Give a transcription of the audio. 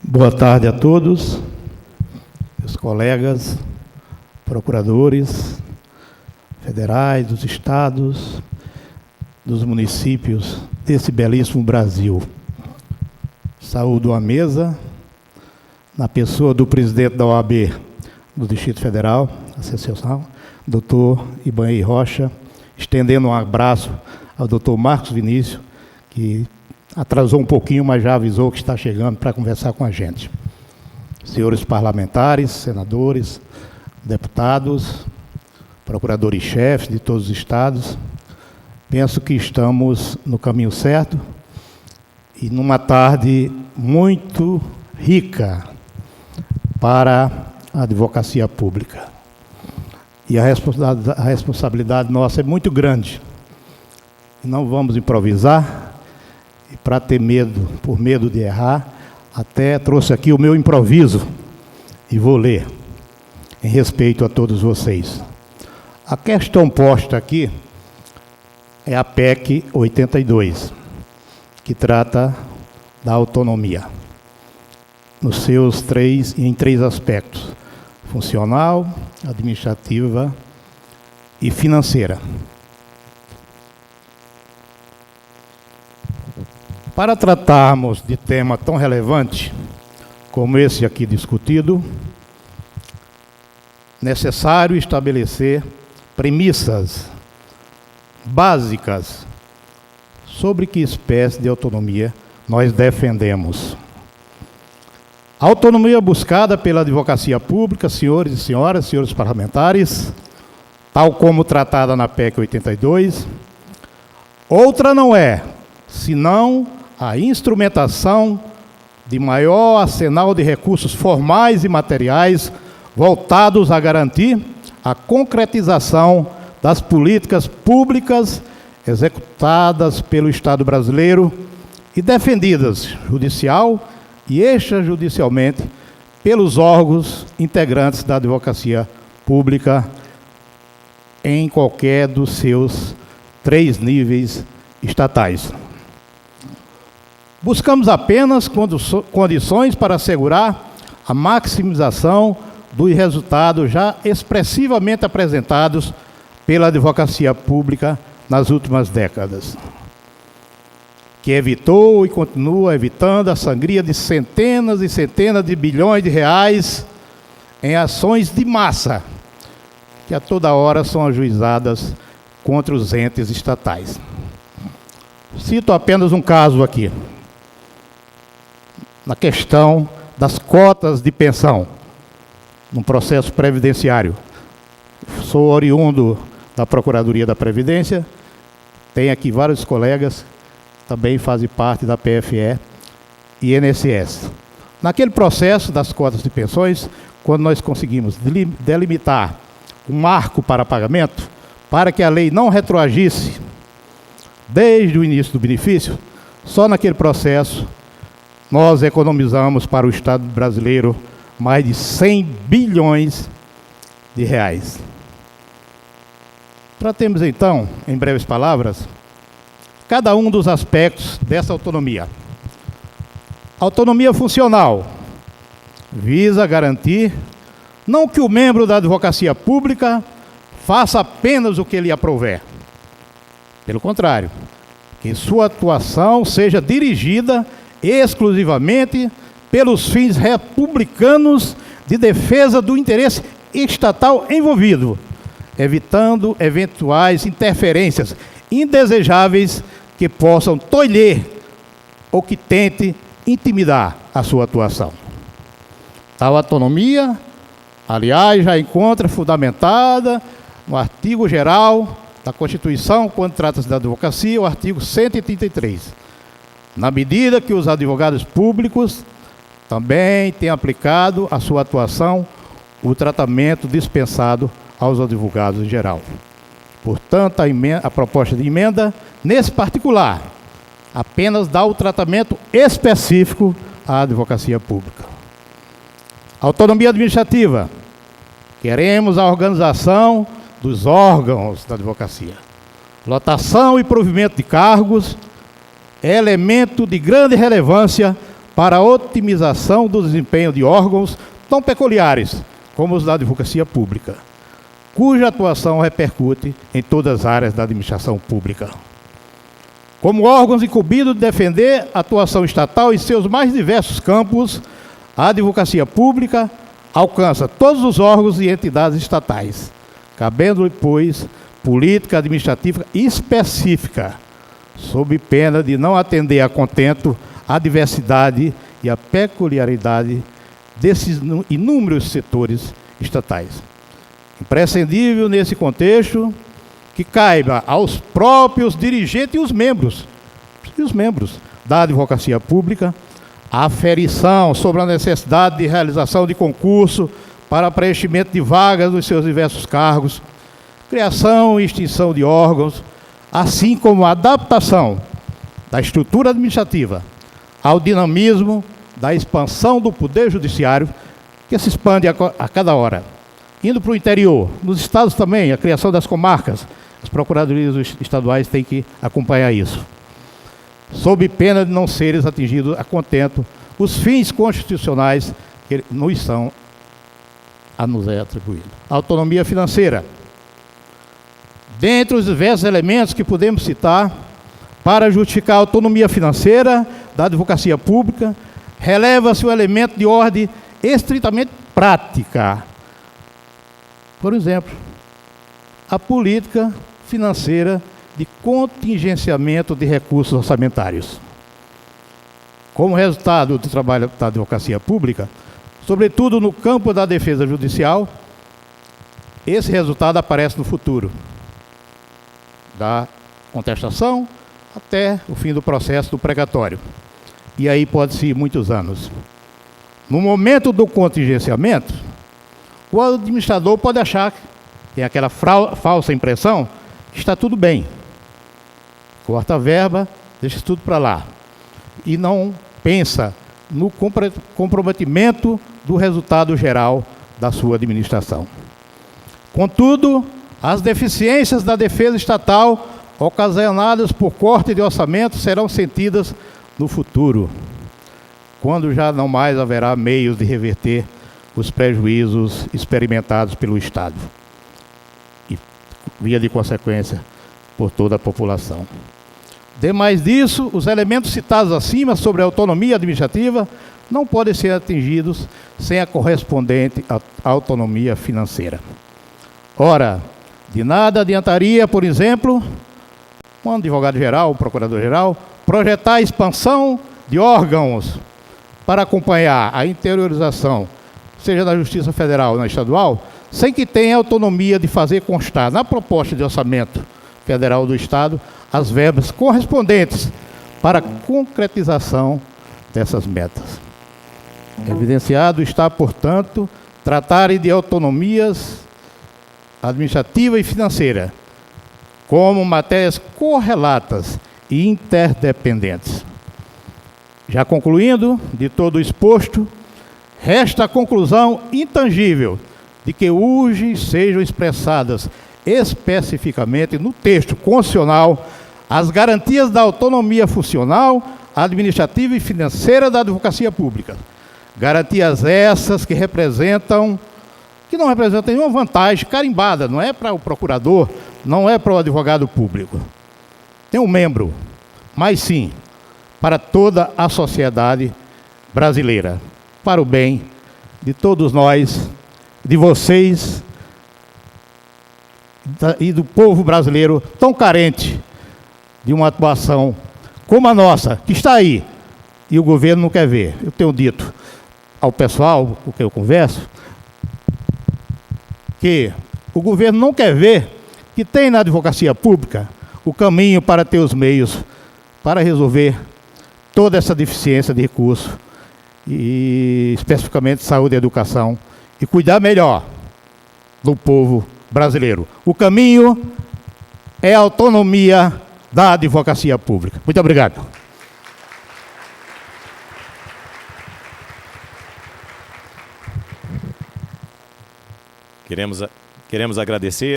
Boa tarde a todos, meus colegas, procuradores federais, dos estados, dos municípios desse belíssimo Brasil. Saúdo a mesa, na pessoa do presidente da OAB do Distrito Federal, Associação, doutor Ibanez Rocha, estendendo um abraço ao doutor Marcos Vinícius, que atrasou um pouquinho, mas já avisou que está chegando para conversar com a gente. Senhores parlamentares, senadores, deputados, procuradores-chefes de todos os estados, penso que estamos no caminho certo e numa tarde muito rica para a advocacia pública. E a responsabilidade nossa é muito grande. Não vamos improvisar. E para ter medo, por medo de errar, até trouxe aqui o meu improviso e vou ler, em respeito a todos vocês. A questão posta aqui é a PEC 82, que trata da autonomia, em três aspectos: funcional, administrativa e financeira. Para tratarmos de tema tão relevante como esse aqui discutido, necessário estabelecer premissas básicas sobre que espécie de autonomia nós defendemos. A autonomia buscada pela advocacia pública, senhores e senhoras, senhores parlamentares, tal como tratada na PEC 82, outra não é, senão a instrumentação de maior arsenal de recursos formais e materiais voltados a garantir a concretização das políticas públicas executadas pelo Estado brasileiro e defendidas judicial e extrajudicialmente pelos órgãos integrantes da advocacia pública em qualquer dos seus 3 níveis estatais. Buscamos apenas condições para assegurar a maximização dos resultados já expressivamente apresentados pela advocacia pública nas últimas décadas, que evitou e continua evitando a sangria de centenas e centenas de bilhões de reais em ações de massa, que a toda hora são ajuizadas contra os entes estatais. Cito apenas um caso aqui. Na questão das cotas de pensão, no processo previdenciário. Sou oriundo da Procuradoria da Previdência, tenho aqui vários colegas que também fazem parte da PFE e INSS. Naquele processo das cotas de pensões, quando nós conseguimos delimitar um marco para pagamento, para que a lei não retroagisse desde o início do benefício, só naquele processo nós economizamos para o Estado brasileiro mais de 100 bilhões de reais. Tratemos então, em breves palavras, cada um dos aspectos dessa autonomia. Autonomia funcional visa garantir não que o membro da advocacia pública faça apenas o que lhe aprouver. Pelo contrário, que sua atuação seja dirigida exclusivamente pelos fins republicanos de defesa do interesse estatal envolvido, evitando eventuais interferências indesejáveis que possam tolher ou que tente intimidar a sua atuação. Tal autonomia, aliás, já encontra fundamentada no artigo geral da Constituição, quando trata-se da advocacia, o artigo 133. Na medida que os advogados públicos também têm aplicado à sua atuação o tratamento dispensado aos advogados em geral. Portanto, a proposta de emenda, nesse particular, apenas dá o tratamento específico à advocacia pública. Autonomia administrativa. Queremos a organização dos órgãos da advocacia. Lotação e provimento de cargos é elemento de grande relevância para a otimização do desempenho de órgãos tão peculiares como os da advocacia pública, cuja atuação repercute em todas as áreas da administração pública. Como órgãos incumbidos de defender a atuação estatal em seus mais diversos campos, a advocacia pública alcança todos os órgãos e entidades estatais, cabendo-lhe, pois, política administrativa específica, sob pena de não atender a contento a diversidade e a peculiaridade desses inúmeros setores estatais. Imprescindível nesse contexto que caiba aos próprios dirigentes e os membros da advocacia pública a aferição sobre a necessidade de realização de concurso para preenchimento de vagas nos seus diversos cargos, criação e extinção de órgãos, assim como a adaptação da estrutura administrativa ao dinamismo da expansão do poder judiciário, que se expande a cada hora. Indo para o interior, nos estados também, a criação das comarcas, as procuradorias estaduais têm que acompanhar isso, sob pena de não serem atingidos a contento os fins constitucionais que nos são a nos é atribuído. Autonomia financeira. Dentre os diversos elementos que podemos citar para justificar a autonomia financeira da advocacia pública, releva-se o elemento de ordem estritamente prática. Por exemplo, a política financeira de contingenciamento de recursos orçamentários. Como resultado do trabalho da advocacia pública, sobretudo no campo da defesa judicial, esse resultado aparece no futuro, da contestação até o fim do processo do precatório. E aí pode-se ir muitos anos. No momento do contingenciamento, o administrador pode achar, tem aquela falsa impressão, que está tudo bem. Corta a verba, deixa tudo para lá. E não pensa no comprometimento do resultado geral da sua administração. Contudo, as deficiências da defesa estatal ocasionadas por corte de orçamento serão sentidas no futuro, quando já não mais haverá meios de reverter os prejuízos experimentados pelo Estado e, via de consequência, por toda a população. Demais disso, os elementos citados acima sobre a autonomia administrativa não podem ser atingidos sem a correspondente autonomia financeira. Ora, de nada adiantaria, por exemplo, um advogado-geral, um procurador-geral, projetar a expansão de órgãos para acompanhar a interiorização, seja na Justiça Federal ou na Estadual, sem que tenha autonomia de fazer constar na proposta de orçamento federal do Estado as verbas correspondentes para a concretização dessas metas. Evidenciado está, portanto, tratar de autonomias administrativa e financeira como matérias correlatas e interdependentes. Já concluindo, de todo o exposto, resta a conclusão intangível de que urge sejam expressadas especificamente no texto constitucional as garantias da autonomia funcional, administrativa e financeira da advocacia pública. Garantias essas que não representam nenhuma vantagem carimbada, não é para o procurador, não é para o advogado público. Tem um membro, mas sim para toda a sociedade brasileira, para o bem de todos nós, de vocês e do povo brasileiro tão carente de uma atuação como a nossa, que está aí, e o governo não quer ver. Eu tenho dito ao pessoal com quem eu converso, que o governo não quer ver que tem na advocacia pública o caminho para ter os meios para resolver toda essa deficiência de recursos, e especificamente saúde e educação, e cuidar melhor do povo brasileiro. O caminho é a autonomia da advocacia pública. Muito obrigado. Queremos agradecer